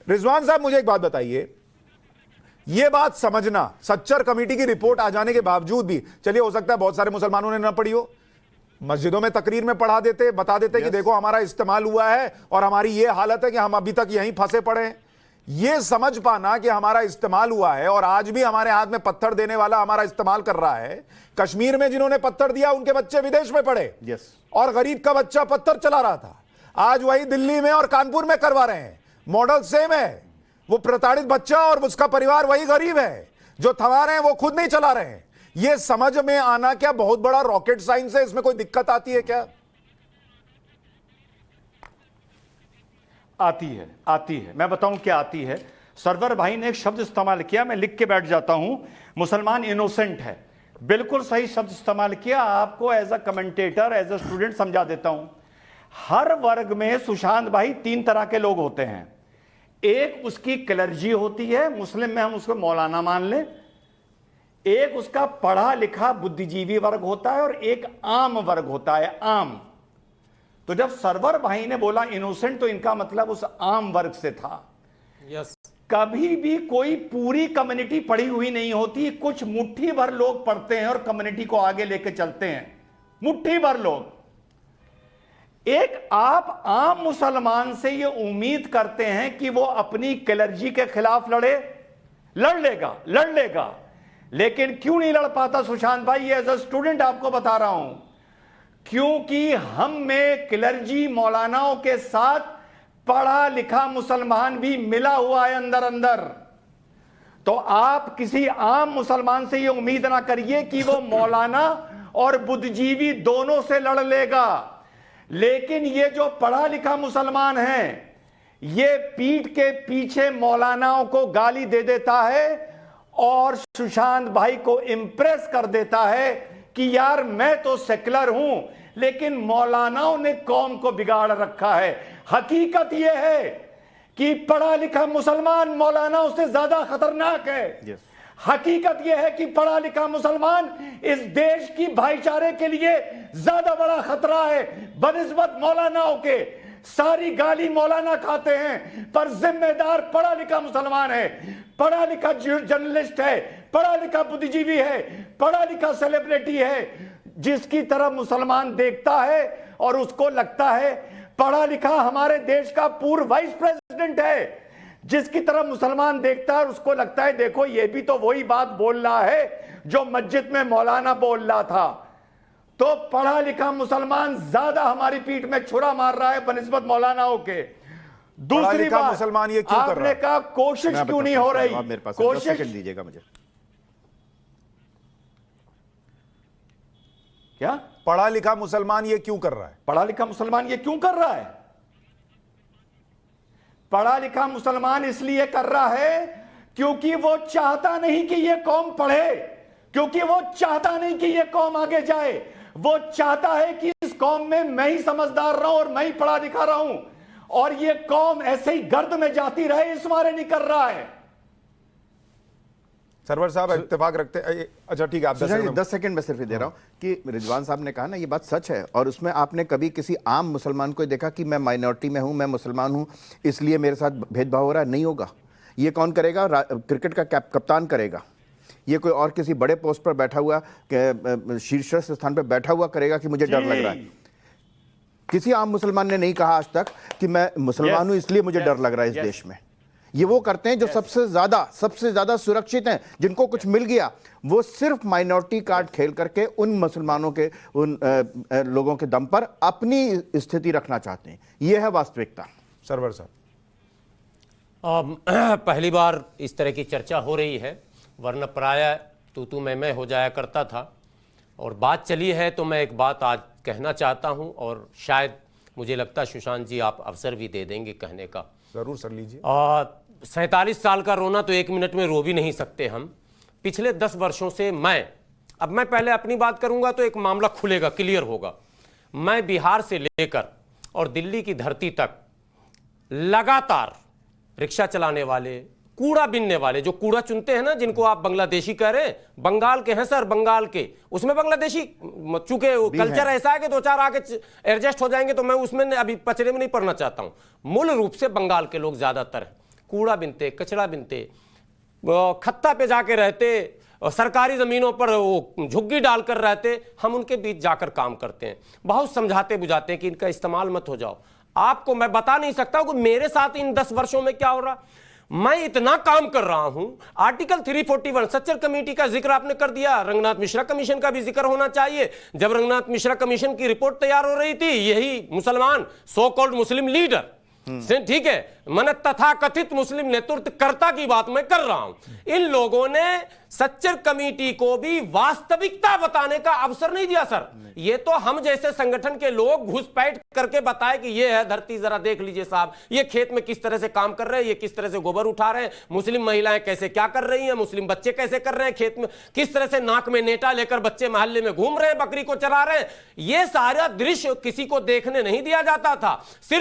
रिजवान साहब मुझे एक बात बताइए, ये बात समझना, सच्चर कमेटी की रिपोर्ट आ जाने के बावजूद भी, चलिए हो सकता है बहुत सारे मुसलमानों ने ना पढ़ी हो, मस्जिदों में तकरीर में पढ़ा देते, बता देते कि देखो हमारा इस्तेमाल हुआ है और हमारी ये हालत है कि हम अभी तक यहीं फंसे पड़े हैं। ये समझ पाना कि हमारा इस्तेमाल हुआ है और आज भी हमारे हाथ में पत्थर देने वाला हमारा इस्तेमाल कर रहा है। कश्मीर में जिन्होंने पत्थर दिया उनके बच्चे विदेश में पढ़े और गरीब का बच्चा पत्थर चला रहा था, आज वही दिल्ली में और कानपुर में करवा रहे हैं। मॉडल सेम है, वो प्रताड़ित बच्चा और उसका परिवार वही गरीब है, जो थमा रहे हैं वो खुद नहीं चला रहे हैं। ये समझ में आना क्या बहुत बड़ा रॉकेट साइंस है? इसमें कोई दिक्कत आती है क्या? आती है। मैं बताऊं क्या आती है। सरवर भाई ने एक शब्द इस्तेमाल किया, मैं लिख के बैठ जाता हूं, मुसलमान इनोसेंट है। बिल्कुल सही शब्द इस्तेमाल किया। आपको as a commentator, as a student समझा देता हूं। हर वर्ग में सुशांत भाई 3 तरह के लोग होते हैं। एक उसकी क्लर्जी होती है, मुस्लिम में हम उसको मौलाना मान लें। एक उसका पढ़ा लिखा बुद्धिजीवी वर्ग होता है और एक आम वर्ग होता है, आम। तो जब सरवर भाई ने बोला इनोसेंट, तो इनका मतलब उस आम वर्ग से था। यस। कभी भी कोई पूरी कम्युनिटी पढ़ी हुई नहीं होती, कुछ मुट्ठी भर लोग पढ़ते हैं और कम्युनिटी को आगे लेके चलते हैं, मुट्ठी भर लोग। एक आप आम मुसलमान से ये उम्मीद करते हैं कि वो अपनी क्लर्जी के खिलाफ लड़ लेगा, लेकिन क्यों नहीं लड़ पाता सुशांत भाई? ये एज अ स्टूडेंट आपको बता रहा हूं, क्योंकि हम में क्लर्जी मौलानाओं के साथ पढ़ा लिखा मुसलमान भी मिला हुआ है अंदर अंदर। तो आप किसी आम मुसलमान से ये उम्मीद ना करिए कि वो मौलाना और बुद्धिजीवी दोनों से लड़ लेगा। लेकिन ये जो पढ़ा लिखा मुसलमान है, ये पीठ के पीछे मौलानाओं को गाली दे देता है और सुशांत भाई को इंप्रेस कर देता है कि यार मैं तो सेकुलर हूं, लेकिन मौलानाओं ने कौम को बिगाड़ रखा है। हकीकत यह है कि पढ़ा लिखा मुसलमान मौलानाओं से ज्यादा खतरनाक है। हकीकत यह है कि पढ़ा लिखा मुसलमान इस देश की भाईचारे के लिए ज्यादा बड़ा खतरा है बनिस्बत मौलानाओं के। सारी गाली मौलाना खाते हैं, पर जिम्मेदार पढ़ा लिखा मुसलमान है, पढ़ा लिखा जर्नलिस्ट है, पढ़ा लिखा बुद्धिजीवी है, पढ़ा लिखा सेलिब्रिटी है, जिसकी तरफ मुसलमान देखता है और उसको लगता है पढ़ा लिखा हमारे देश का पूर्व वाइस प्रेसिडेंट है, जिसकी तरफ मुसलमान देखता है और उसको लगता है देखो ये भी तो वही बात बोल रहा है जो मस्जिद में मौलाना बोल रहा था। तो पढ़ा लिखा मुसलमान ज्यादा हमारी पीठ में छुरा मार रहा है बनिस्बत मौलानाओं के। दूसरी बात, मुसलमान ये क्यों कर रहा है? आपने कहा कोशिश क्यों नहीं हो रही? मेरे पास कोशिश दीजिएगा मुझे। क्या पढ़ा लिखा मुसलमान ये क्यों कर रहा है? पढ़ा लिखा मुसलमान ये क्यों कर रहा है? पढ़ा लिखा मुसलमान इसलिए कर रहा है क्योंकि वो चाहता नहीं कि ये कौम पढ़े, क्योंकि वो चाहता नहीं कि ये कौम आगे जाए। वो चाहता है कि इस कौम में मैं ही समझदार रहूं और मैं ही पढ़ा लिखा रहूं और ये कौम ऐसे ही गर्द में जाती रहे, इस मारे नहीं कर रहा है। सरवर साहब इत्तेफाक रखते हैं? अच्छा ठीक है, आप 10 सेकंड में सिर्फ दे रहा हूं कि रिजवान साहब ने कहा ना, ये बात सच है। और उसमें आपने कभी किसी आम मुसलमान को देखा कि मैं माइनॉरिटी में हूं, मैं मुसलमान हूं इसलिए मेरे साथ भेदभाव हो रहा है? नहीं होगा। ये कौन करेगा? क्रिकेट का कप्तान करेगा। ये कोई और किसी बड़े पोस्ट पर बैठा हुआ, शीर्षस्थ स्थान पर बैठा हुआ करेगा कि मुझे डर लग रहा है? किसी आम मुसलमान ने नहीं कहा आज तक कि मैं मुसलमान हूं इसलिए मुझे डर लग रहा है इस देश में। ये वो करते हैं जो सबसे ज्यादा सुरक्षित हैं, जिनको कुछ मिल गया वो सिर्फ माइनॉरिटी कार्ड खेल करके उन मुसलमानों के, उन लोगों के दम पर अपनी स्थिति रखना चाहते हैं। ये है वास्तविकता। सरवर साहब, पहली बार इस तरह की चर्चा हो रही है, वरना प्राय तू मैं हो जाया करता था। और बात चली है तो मैं एक बात आज कहना चाहता हूं और शायद मुझे लगता है सुशांत जी आप अवसर भी दे देंगे कहने का। जरूर सर, लीजिए। 47 साल का रोना तो 1 मिनट में रो भी नहीं सकते हम। पिछले 10 वर्षों से मैं पहले अपनी बात करूंगा तो एक मामला खुलेगा, क्लियर होगा। मैं बिहार से लेकर और दिल्ली की धरती तक लगातार रिक्शा चलाने वाले, कूड़ा बीनने वाले, जो कूड़ा चुनते हैं ना, जिनको आप बांग्लादेशी कह रहे हैं, बंगाल के हैं सर, बंगाल के, उसमें बांग्लादेशी, चूंकि कल्चर ऐसा है कि 2-4 आगे एडजस्ट हो जाएंगे तो मैं उसमें अभी पचड़े में नहीं पड़ना चाहता हूं। मूल रूप से बंगाल के लोग ज्यादातर हैं। कूड़ा बिनते, कचरा बिनते, खत्ता पे जाके रहते, सरकारी जमीनों पर वो झुग्गी डालकर रहते, हम उनके बीच जाकर काम करते हैं, बहुत समझाते बुझाते हैं कि इनका इस्तेमाल मत हो जाओ। आपको मैं बता नहीं सकता हूं कि मेरे साथ इन 10 वर्षों में क्या हो रहा। मैं इतना काम कर रहा हूं। आर्टिकल 341 सच्चर कमेटी का जिक्र आपने कर दिया, रंगनाथ मिश्रा कमीशन का भी जिक्र होना चाहिए। जब रंगनाथ मिश्रा कमीशन की रिपोर्ट तैयार हो रही थी, यही मुसलमान सो कॉल्ड मुस्लिम लीडर, ठीक है, मैंने तथाकथित मुस्लिम नेतृत्वकर्ता की बात मैं कर रहा हूं, इन लोगों ने सच्चर कमेटी को भी वास्तविकता बताने का अवसर नहीं दिया सर। ये तो हम जैसे संगठन के लोग घुसपैठ करके बताए कि ये है धरती, जरा देख लीजिए साहब, ये खेत में किस तरह से काम कर रहे हैं, ये किस तरह से गोबर उठा रहे हैं, मुस्लिम महिलाएं कैसे क्या कर रही हैं, मुस्लिम बच्चे कैसे कर रहे हैं, खेत में किस तरह से नाक में नेटा लेकर बच्चे मोहल्ले में घूम रहे हैं, बकरी को चरा रहे हैं। ये सारा दृश्य किसी को देखने नहीं दिया जाता था। सिर्फ